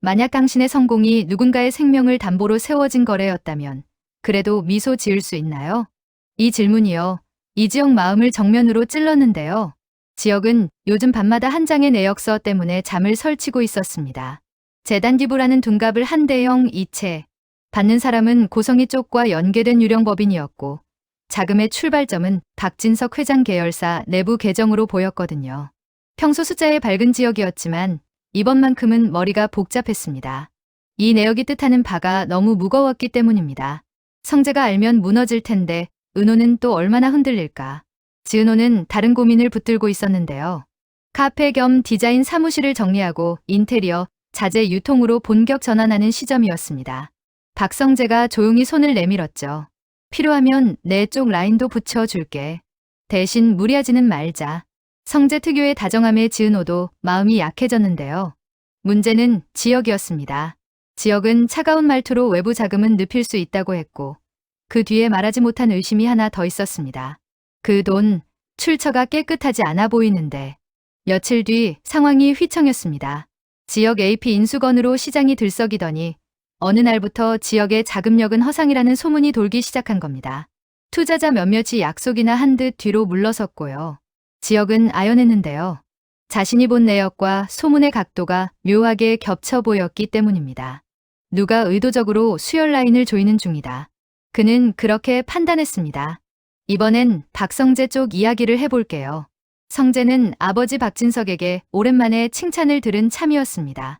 만약 당신의 성공이 누군가의 생명을 담보로 세워진 거래였다면 그래도 미소 지을 수 있나요? 이 질문이요. 이지영 마음을 정면으로 찔렀는데요. 지역은 요즘 밤마다 한 장의 내역서 때문에 잠을 설치고 있었습니다. 재단 기부라는 둔갑을 한 대형 이체. 받는 사람은 고성희 쪽과 연계된 유령 법인이었고 자금의 출발점은 박진석 회장 계열사 내부 계정으로 보였거든요. 평소 숫자의 밝은 지역이었지만 이번만큼은 머리가 복잡했습니다. 이 내역이 뜻하는 바가 너무 무거웠기 때문입니다. 성재가 알면 무너질 텐데 은호는 또 얼마나 흔들릴까. 지은호는 다른 고민을 붙들고 있었는데요. 카페 겸 디자인 사무실을 정리하고 인테리어, 자재 유통으로 본격 전환하는 시점이었습니다. 박성재가 조용히 손을 내밀었죠. 필요하면 내 쪽 라인도 붙여줄게. 대신 무리하지는 말자. 성재 특유의 다정함에 지은호도 마음이 약해졌는데요. 문제는 지역이었습니다. 지역은 차가운 말투로 외부 자금은 눕힐 수 있다고 했고 그 뒤에 말하지 못한 의심이 하나 더 있었습니다. 그 돈, 출처가 깨끗하지 않아 보이는데 며칠 뒤 상황이 휘청였습니다. 지역 AP 인수건으로 시장이 들썩이더니 어느 날부터 지역의 자금력은 허상이라는 소문이 돌기 시작한 겁니다. 투자자 몇몇이 약속이나 한 듯 뒤로 물러섰고요. 지역은 아연했는데요. 자신이 본 내역과 소문의 각도가 묘하게 겹쳐 보였기 때문입니다. 누가 의도적으로 수혈 라인을 조이는 중이다. 그는 그렇게 판단했습니다. 이번엔 박성재 쪽 이야기를 해볼게요. 성재는 아버지 박진석에게 오랜만에 칭찬을 들은 참이었습니다.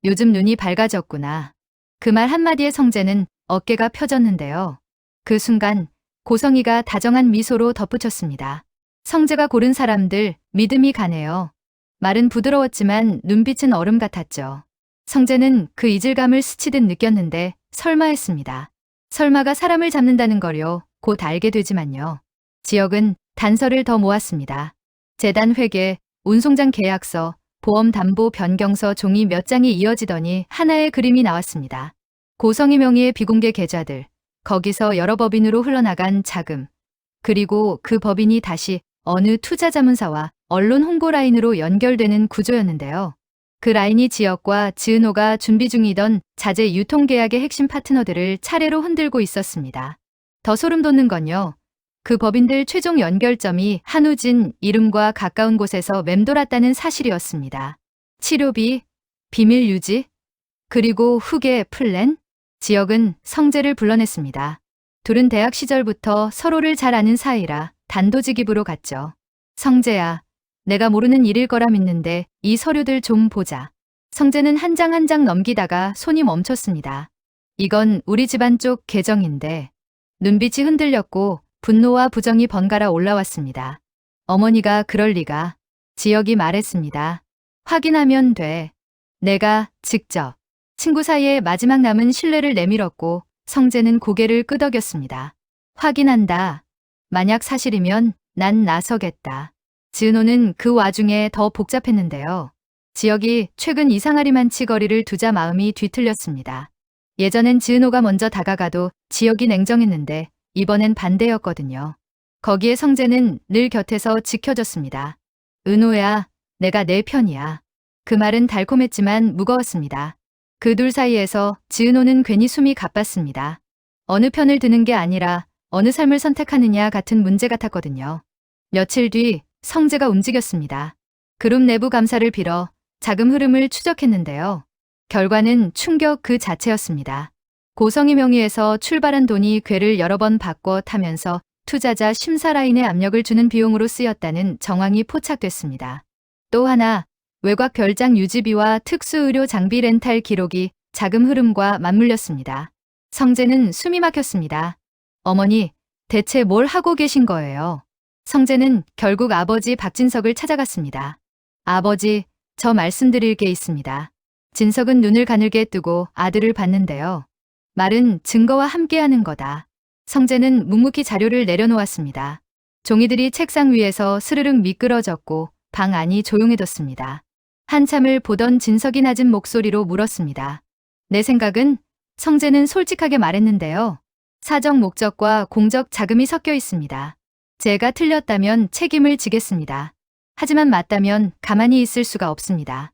요즘 눈이 밝아졌구나. 그 말 한마디에 성재는 어깨가 펴졌는데요. 그 순간 고성희가 다정한 미소로 덧붙였습니다. 성재가 고른 사람들 믿음이 가네요. 말은 부드러웠지만 눈빛은 얼음 같았죠. 성재는 그 이질감을 스치듯 느꼈는데 설마 했습니다. 설마가 사람을 잡는다는 걸요. 곧 알게 되지만요. 지역은 단서를 더 모았습니다. 재단 회계, 운송장 계약서, 보험 담보 변경서 종이 몇 장이 이어지더니 하나의 그림이 나왔습니다. 고성희 명의의 비공개 계좌들, 거기서 여러 법인으로 흘러나간 자금, 그리고 그 법인이 다시 어느 투자자문사와 언론 홍보 라인으로 연결되는 구조였는데요. 그 라인이 지역과 지은호가 준비 중이던 자재 유통 계약의 핵심 파트너들을 차례로 흔들고 있었습니다. 더 소름 돋는 건요. 그 법인들 최종 연결점이 한우진 이름과 가까운 곳에서 맴돌았다는 사실이었습니다. 치료비, 비밀 유지, 그리고 후계 플랜? 지역은 성재를 불러냈습니다. 둘은 대학 시절부터 서로를 잘 아는 사이라 단도직입으로 갔죠. 성재야, 내가 모르는 일일 거라 믿는데 이 서류들 좀 보자. 성재는 한 장 한 장 넘기다가 손이 멈췄습니다. 이건 우리 집안 쪽 계정인데 눈빛이 흔들렸고 분노와 부정이 번갈아 올라왔습니다. 어머니가 그럴 리가. 지역이 말했습니다. 확인하면 돼. 내가 직접. 친구 사이에 마지막 남은 신뢰를 내밀었고 성재는 고개를 끄덕였습니다. 확인한다. 만약 사실이면 난 나서겠다. 지은호는 그 와중에 더 복잡했는데요. 지역이 최근 이상하리만치 거리를 두자 마음이 뒤틀렸습니다. 예전엔 지은호가 먼저 다가가도 지역이 냉정했는데 이번엔 반대였거든요. 거기에 성재는 늘 곁에서 지켜줬습니다. 은호야, 내가 내 편이야. 그 말은 달콤했지만 무거웠습니다. 그 둘 사이에서 지은호는 괜히 숨이 가빴습니다. 어느 편을 드는 게 아니라 어느 삶을 선택하느냐 같은 문제 같았거든요. 며칠 뒤 성재가 움직였습니다. 그룹 내부 감사를 빌어 자금 흐름을 추적했는데요. 결과는 충격 그 자체였습니다. 고성희 명의에서 출발한 돈이 궤를 여러 번 바꿔 타면서 투자자 심사 라인에 압력을 주는 비용으로 쓰였다는 정황이 포착됐습니다. 또 하나, 외곽 별장 유지비와 특수의료 장비 렌탈 기록이 자금 흐름과 맞물렸습니다. 성재는 숨이 막혔습니다. 어머니, 대체 뭘 하고 계신 거예요? 성재는 결국 아버지 박진석을 찾아갔습니다. 아버지, 저 말씀드릴 게 있습니다. 진석은 눈을 가늘게 뜨고 아들을 봤는데요. 말은 증거와 함께하는 거다. 성재는 묵묵히 자료를 내려놓았습니다. 종이들이 책상 위에서 스르륵 미끄러졌고 방 안이 조용해졌습니다. 한참을 보던 진석이 낮은 목소리로 물었습니다. 내 생각은? 성재는 솔직하게 말했는데요. 사적 목적과 공적 자금이 섞여 있습니다. 제가 틀렸다면 책임을 지겠습니다. 하지만 맞다면 가만히 있을 수가 없습니다.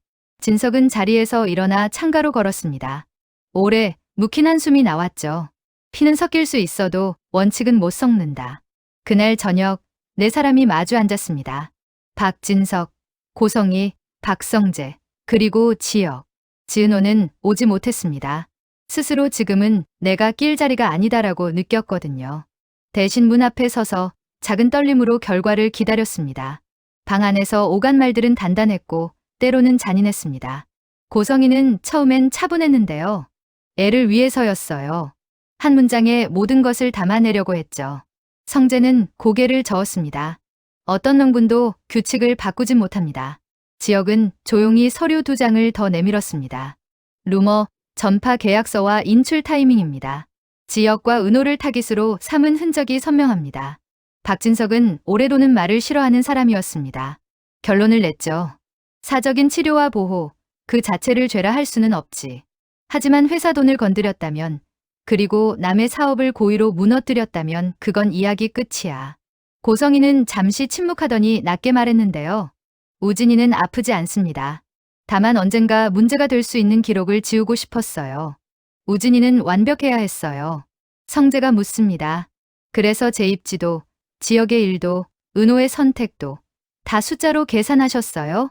진석은 자리에서 일어나 창가로 걸었습니다. 오래 묵힌 한숨이 나왔죠. 피는 섞일 수 있어도 원칙은 못 섞는다. 그날 저녁 네 사람이 마주 앉았습니다. 박진석, 고성희, 박성재, 그리고 지혁. 지은호는 오지 못했습니다. 스스로 지금은 내가 낄 자리가 아니다라고 느꼈거든요. 대신 문 앞에 서서 작은 떨림으로 결과를 기다렸습니다. 방 안에서 오간 말들은 단단했고 때로는 잔인했습니다. 고성희는 처음엔 차분했는데요. 애를 위해서였어요. 한 문장에 모든 것을 담아내려고 했죠. 성재는 고개를 저었습니다. 어떤 명분도 규칙을 바꾸진 못합니다. 지역은 조용히 서류 2장을 더 내밀었습니다. 루머, 전파 계약서와 인출 타이밍입니다. 지역과 은호를 타깃으로 삼은 흔적이 선명합니다. 박진석은 오래 도는 말을 싫어하는 사람이었습니다. 결론을 냈죠. 사적인 치료와 보호, 그 자체를 죄라 할 수는 없지. 하지만 회사 돈을 건드렸다면, 그리고 남의 사업을 고의로 무너뜨렸다면 그건 이야기 끝이야. 고성희는 잠시 침묵하더니 낮게 말했는데요. 우진이는 아프지 않습니다. 다만 언젠가 문제가 될 수 있는 기록을 지우고 싶었어요. 우진이는 완벽해야 했어요. 성재가 묻습니다. 그래서 제 입지도, 지역의 일도, 은호의 선택도 다 숫자로 계산하셨어요?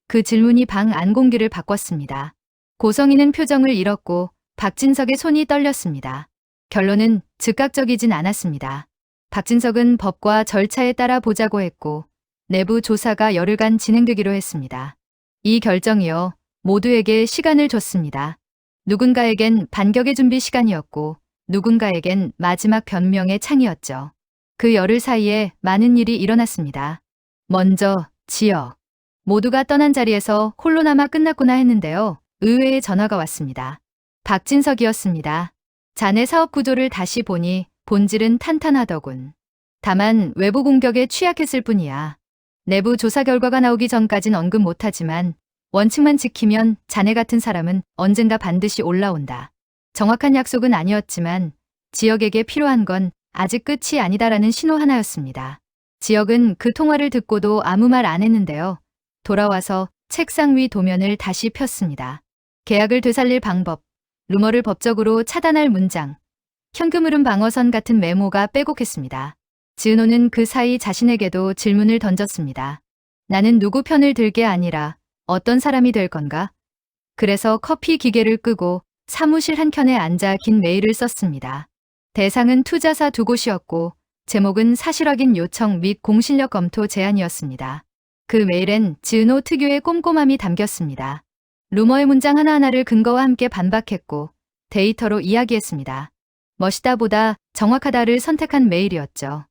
그 질문이 방 안 공기를 바꿨습니다. 고성희는 표정을 잃었고 박진석의 손이 떨렸습니다. 결론은 즉각적이진 않았습니다. 박진석은 법과 절차에 따라 보자고 했고 내부 조사가 열흘간 진행되기로 했습니다. 이 결정이요. 모두에게 시간을 줬습니다. 누군가에겐 반격의 준비 시간이었고 누군가에겐 마지막 변명의 창이었죠. 그 열흘 사이에 많은 일이 일어났습니다. 먼저 지역. 모두가 떠난 자리에서 홀로 남아 끝났구나 했는데요. 의외의 전화가 왔습니다. 박진석이었습니다. 자네 사업 구조를 다시 보니 본질은 탄탄하더군. 다만 외부 공격에 취약했을 뿐이야. 내부 조사 결과가 나오기 전까진 언급 못하지만 원칙만 지키면 자네 같은 사람은 언젠가 반드시 올라온다. 정확한 약속은 아니었지만 지역에게 필요한 건 아직 끝이 아니다라는 신호 하나였습니다. 지역은 그 통화를 듣고도 아무 말 안 했는데요. 돌아와서 책상 위 도면을 다시 폈습니다. 계약을 되살릴 방법, 루머를 법적으로 차단할 문장, 현금 흐름 방어선 같은 메모가 빼곡했습니다. 지은호는 그 사이 자신에게도 질문을 던졌습니다. 나는 누구 편을 들 게 아니라 어떤 사람이 될 건가? 그래서 커피 기계를 끄고 사무실 한켠에 앉아 긴 메일을 썼습니다. 대상은 투자사 2곳이었고 제목은 사실 확인 요청 및 공실력 검토 제안이었습니다. 그 메일엔 지은호 특유의 꼼꼼함이 담겼습니다. 루머의 문장 하나하나를 근거와 함께 반박했고 데이터로 이야기했습니다. 멋있다보다 정확하다를 선택한 메일이었죠.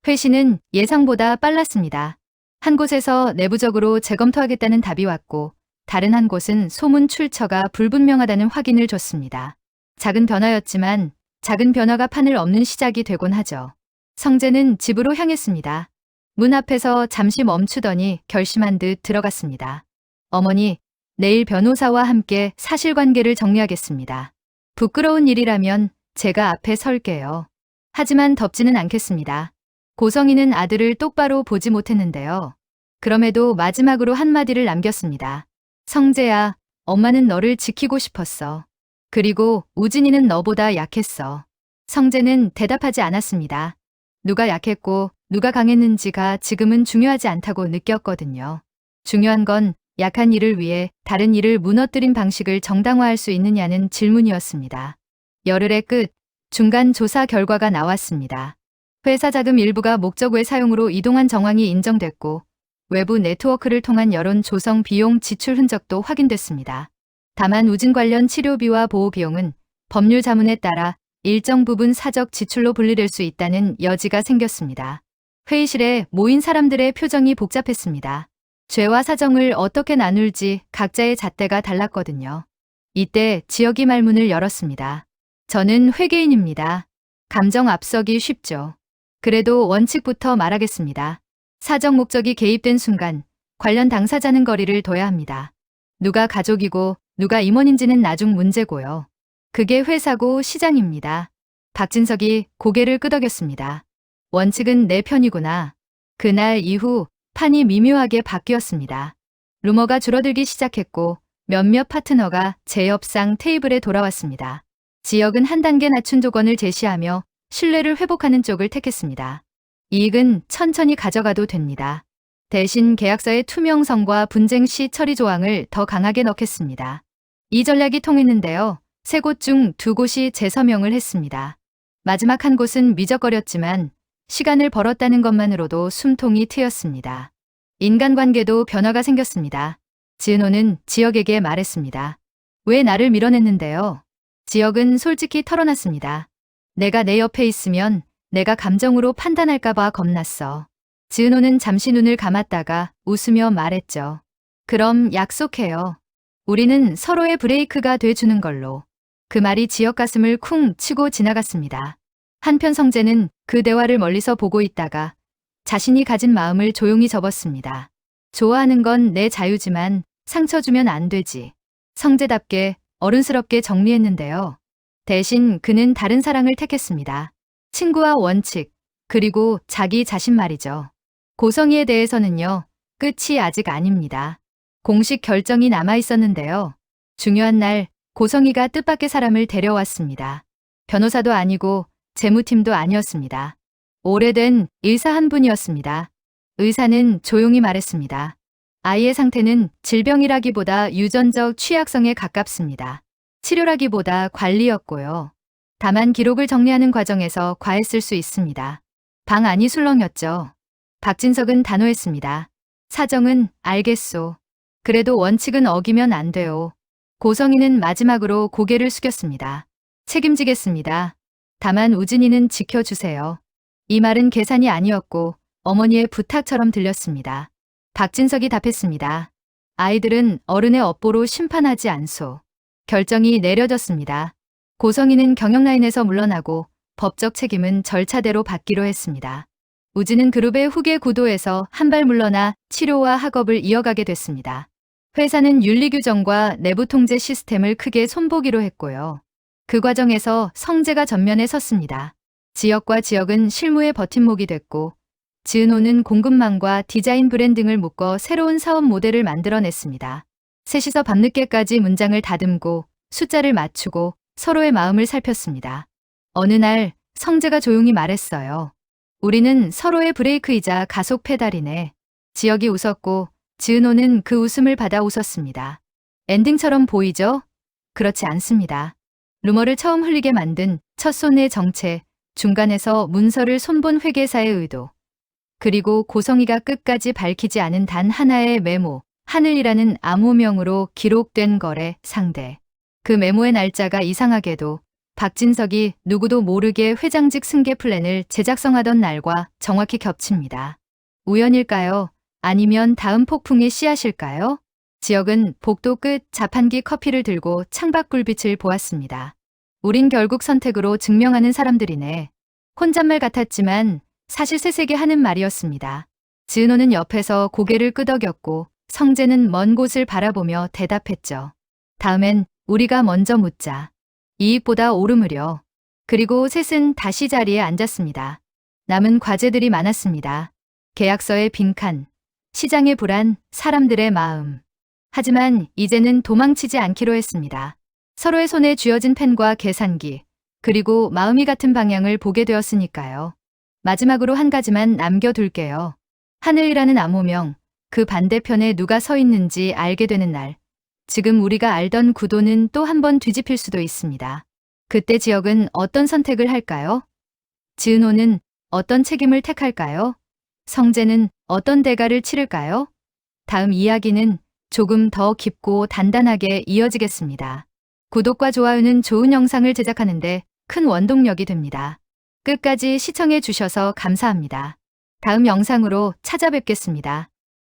회신은 예상보다 빨랐습니다. 한 곳에서 내부적으로 재검토하겠다는 답이 왔고 다른 한 곳은 소문 출처가 불분명하다는 확인을 줬습니다. 작은 변화였지만 작은 변화가 판을 엎는 시작이 되곤 하죠. 성재는 집으로 향했습니다. 문 앞에서 잠시 멈추더니 결심한 듯 들어갔습니다. 어머니, 내일 변호사와 함께 사실관계를 정리하겠습니다. 부끄러운 일이라면 제가 앞에 설게요. 하지만 덮지는 않겠습니다. 고성희는 아들을 똑바로 보지 못했는데요. 그럼에도 마지막으로 한마디를 남겼습니다. 성재야, 엄마는 너를 지키고 싶었어. 그리고 우진이는 너보다 약했어. 성재는 대답하지 않았습니다. 누가 약했고 누가 강했는지가 지금은 중요하지 않다고 느꼈거든요. 중요한 건 약한 이를 위해 다른 이를 무너뜨린 방식을 정당화할 수 있느냐는 질문이었습니다. 열흘의 끝, 중간 조사 결과가 나왔습니다. 회사 자금 일부가 목적 외 사용으로 이동한 정황이 인정됐고 외부 네트워크를 통한 여론 조성 비용 지출 흔적도 확인됐습니다. 다만 우진 관련 치료비와 보호비용은 법률 자문에 따라 일정 부분 사적 지출로 분리될 수 있다는 여지가 생겼습니다. 회의실에 모인 사람들의 표정이 복잡했습니다. 죄와 사정을 어떻게 나눌지 각자의 잣대가 달랐거든요. 이때 지역이 말문을 열었습니다. 저는 회계인입니다. 감정 앞서기 쉽죠. 그래도 원칙부터 말하겠습니다. 사적 목적이 개입된 순간 관련 당사자는 거리를 둬야 합니다. 누가 가족이고 누가 임원인지는 나중 문제고요. 그게 회사고 시장입니다. 박진석이 고개를 끄덕였습니다. 원칙은 내 편이구나. 그날 이후 판이 미묘하게 바뀌었습니다. 루머가 줄어들기 시작했고 몇몇 파트너가 제 옆상 테이블에 돌아왔습니다. 지역은 한 단계 낮춘 조건을 제시하며 신뢰를 회복하는 쪽을 택했습니다. 이익은 천천히 가져가도 됩니다. 대신 계약서의 투명성과 분쟁 시 처리 조항을 더 강하게 넣겠습니다. 이 전략이 통했는데요. 3곳 중 2곳이 재서명을 했습니다. 마지막 한 곳은 미적거렸지만 시간을 벌었다는 것만으로도 숨통이 트였습니다. 인간관계도 변화가 생겼습니다. 지은호는 지역에게 말했습니다. 왜 나를 밀어냈는데요? 지역은 솔직히 털어놨습니다. 내가 내 옆에 있으면 내가 감정으로 판단할까봐 겁났어. 지은호는 잠시 눈을 감았다가 웃으며 말했죠. 그럼 약속해요. 우리는 서로의 브레이크가 돼주는 걸로. 그 말이 지역 가슴을 쿵 치고 지나갔습니다. 한편 성재는 그 대화를 멀리서 보고 있다가 자신이 가진 마음을 조용히 접었습니다. 좋아하는 건 내 자유지만 상처 주면 안 되지. 성재답게 어른스럽게 정리했는데요. 대신 그는 다른 사랑을 택했습니다. 친구와 원칙, 그리고 자기 자신 말이죠. 고성희에 대해서는요, 끝이 아직 아닙니다. 공식 결정이 남아 있었는데요. 중요한 날 고성희가 뜻밖의 사람을 데려왔습니다. 변호사도 아니고 재무팀도 아니었습니다. 오래된 의사 한 분이었습니다. 의사는 조용히 말했습니다. 아이의 상태는 질병이라기보다 유전적 취약성에 가깝습니다. 치료라기보다 관리였고요. 다만 기록을 정리하는 과정에서 과했을 수 있습니다. 방 안이 술렁였죠. 박진석은 단호했습니다. 사정은 알겠소. 그래도 원칙은 어기면 안 돼요. 고성희는 마지막으로 고개를 숙였습니다. 책임지겠습니다. 다만 우진이는 지켜주세요. 이 말은 계산이 아니었고 어머니의 부탁처럼 들렸습니다. 박진석이 답했습니다. 아이들은 어른의 업보로 심판하지 않소. 결정이 내려졌습니다. 고성희는 경영라인에서 물러나고 법적 책임은 절차대로 받기로 했습니다. 우진은 그룹의 후계 구도에서 한 발 물러나 치료와 학업을 이어가게 됐습니다. 회사는 윤리규정과 내부 통제 시스템을 크게 손보기로 했고요. 그 과정에서 성재가 전면에 섰습니다. 지역과 지역은 실무의 버팀목이 됐고 지은호는 공급망과 디자인 브랜딩을 묶어 새로운 사업 모델을 만들어냈습니다. 셋이서 밤늦게까지 문장을 다듬고 숫자를 맞추고 서로의 마음을 살폈습니다. 어느 날 성재가 조용히 말했어요. 우리는 서로의 브레이크이자 가속 페달이네. 지역이 웃었고 지은호는 그 웃음을 받아 웃었습니다. 엔딩처럼 보이죠? 그렇지 않습니다. 루머를 처음 흘리게 만든 첫 손의 정체, 중간에서 문서를 손본 회계사의 의도, 그리고 고성희가 끝까지 밝히지 않은 단 하나의 메모, 하늘이라는 암호명으로 기록된 거래 상대. 그 메모의 날짜가 이상하게도 박진석이 누구도 모르게 회장직 승계 플랜을 제작성하던 날과 정확히 겹칩니다. 우연일까요? 아니면 다음 폭풍의 씨앗일까요? 지역은 복도 끝 자판기 커피를 들고 창밖 불빛을 보았습니다. 우린 결국 선택으로 증명하는 사람들이네. 혼잣말 같았지만 사실 세세게 하는 말이었습니다. 지은호는 옆에서 고개를 끄덕였고 성재는 먼 곳을 바라보며 대답했죠. 다음엔 우리가 먼저 묻자. 이익보다 오르무려. 그리고 셋은 다시 자리에 앉았습니다. 남은 과제들이 많았습니다. 계약서의 빈칸, 시장의 불안, 사람들의 마음. 하지만 이제는 도망치지 않기로 했습니다. 서로의 손에 쥐어진 펜과 계산기, 그리고 마음이 같은 방향을 보게 되었으니까요. 마지막으로 한 가지만 남겨둘게요. 하늘이라는 암호명, 그 반대편에 누가 서 있는지 알게 되는 날. 지금 우리가 알던 구도는 또 한 번 뒤집힐 수도 있습니다. 그때 지역은 어떤 선택을 할까요? 지은호는 어떤 책임을 택할까요? 성재는 어떤 대가를 치를까요? 다음 이야기는 조금 더 깊고 단단하게 이어지겠습니다. 구독과 좋아요는 좋은 영상을 제작하는데 큰 원동력이 됩니다. 끝까지 시청해 주셔서 감사합니다. 다음 영상으로 찾아뵙겠습니다.